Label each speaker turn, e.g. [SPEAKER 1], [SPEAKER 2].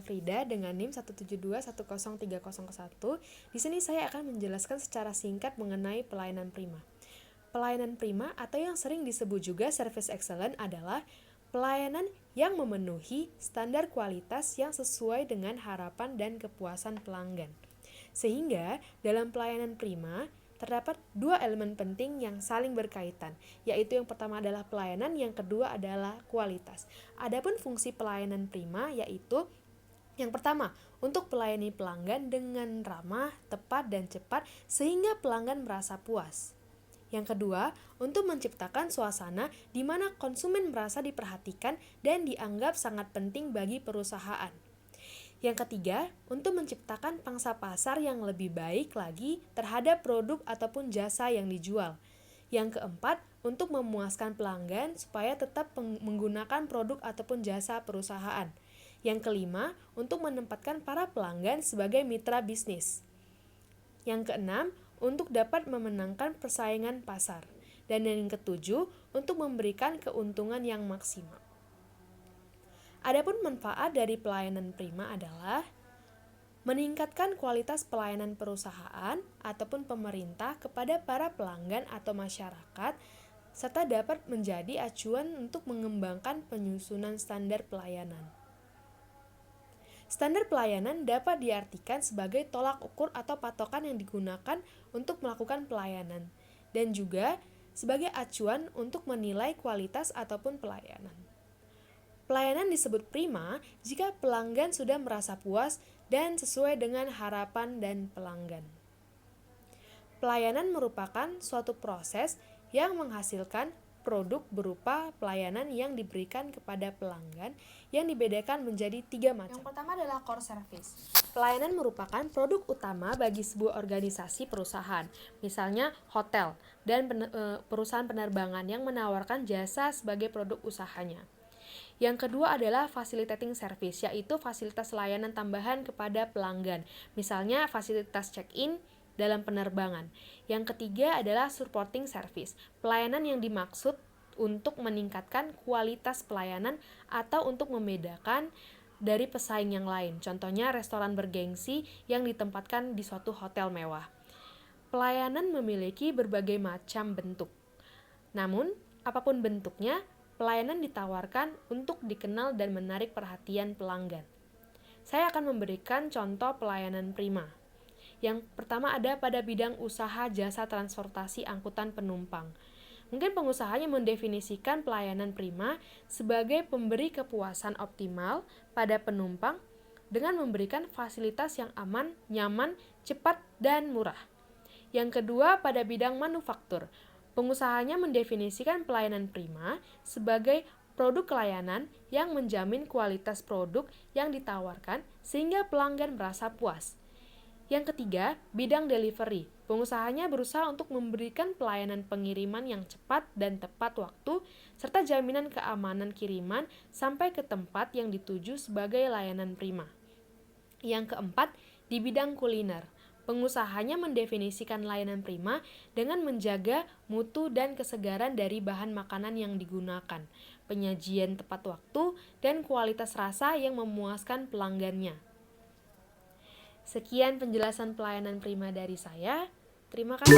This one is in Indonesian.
[SPEAKER 1] Frida dengan NIM 172103001. Di sini saya akan menjelaskan secara singkat mengenai pelayanan prima. Pelayanan prima atau yang sering disebut juga service excellent adalah pelayanan yang memenuhi standar kualitas yang sesuai dengan harapan dan kepuasan pelanggan. Sehingga dalam pelayanan prima terdapat dua elemen penting yang saling berkaitan, yaitu yang pertama adalah pelayanan, yang kedua adalah kualitas. Adapun fungsi pelayanan prima yaitu yang pertama, untuk melayani pelanggan dengan ramah, tepat, dan cepat sehingga pelanggan merasa puas. Yang kedua, untuk menciptakan suasana di mana konsumen merasa diperhatikan dan dianggap sangat penting bagi perusahaan. Yang ketiga, untuk menciptakan pangsa pasar yang lebih baik lagi terhadap produk ataupun jasa yang dijual. Yang keempat, untuk memuaskan pelanggan supaya tetap menggunakan produk ataupun jasa perusahaan. Yang kelima, untuk menempatkan para pelanggan sebagai mitra bisnis. Yang keenam, untuk dapat memenangkan persaingan pasar. Dan yang ketujuh, untuk memberikan keuntungan yang maksimal. Adapun manfaat dari pelayanan prima adalah meningkatkan kualitas pelayanan perusahaan ataupun pemerintah kepada para pelanggan atau masyarakat, serta dapat menjadi acuan untuk mengembangkan penyusunan standar pelayanan. Standar pelayanan dapat diartikan sebagai tolak ukur atau patokan yang digunakan untuk melakukan pelayanan, dan juga sebagai acuan untuk menilai kualitas ataupun pelayanan. Pelayanan disebut prima jika pelanggan sudah merasa puas dan sesuai dengan harapan dan pelanggan. Pelayanan merupakan suatu proses yang menghasilkan produk berupa pelayanan yang diberikan kepada pelanggan yang dibedakan menjadi 3 macam. Yang pertama adalah core service. Pelayanan merupakan produk utama bagi sebuah organisasi perusahaan, misalnya hotel dan perusahaan penerbangan yang menawarkan jasa sebagai produk usahanya. Yang kedua adalah facilitating service, yaitu fasilitas layanan tambahan kepada pelanggan, misalnya fasilitas check-in dalam penerbangan. Yang ketiga adalah supporting service, pelayanan yang dimaksud untuk meningkatkan kualitas pelayanan atau untuk membedakan dari pesaing yang lain, contohnya restoran bergengsi yang ditempatkan di suatu hotel mewah. Pelayanan memiliki berbagai macam bentuk. Namun, apapun bentuknya, pelayanan ditawarkan untuk dikenal dan menarik perhatian pelanggan. Saya akan memberikan contoh pelayanan prima. Yang pertama ada pada bidang usaha jasa transportasi angkutan penumpang. Mungkin pengusahanya mendefinisikan pelayanan prima sebagai pemberi kepuasan optimal pada penumpang dengan memberikan fasilitas yang aman, nyaman, cepat, dan murah. Yang kedua pada bidang manufaktur. Pengusahanya mendefinisikan pelayanan prima sebagai produk layanan yang menjamin kualitas produk yang ditawarkan sehingga pelanggan merasa puas. Yang ketiga, bidang delivery. Pengusahanya berusaha untuk memberikan pelayanan pengiriman yang cepat dan tepat waktu, serta jaminan keamanan kiriman sampai ke tempat yang dituju sebagai layanan prima. Yang keempat, di bidang kuliner. Pengusahanya mendefinisikan layanan prima dengan menjaga mutu dan kesegaran dari bahan makanan yang digunakan, penyajian tepat waktu, dan kualitas rasa yang memuaskan pelanggannya. Sekian penjelasan pelayanan prima dari saya. Terima kasih.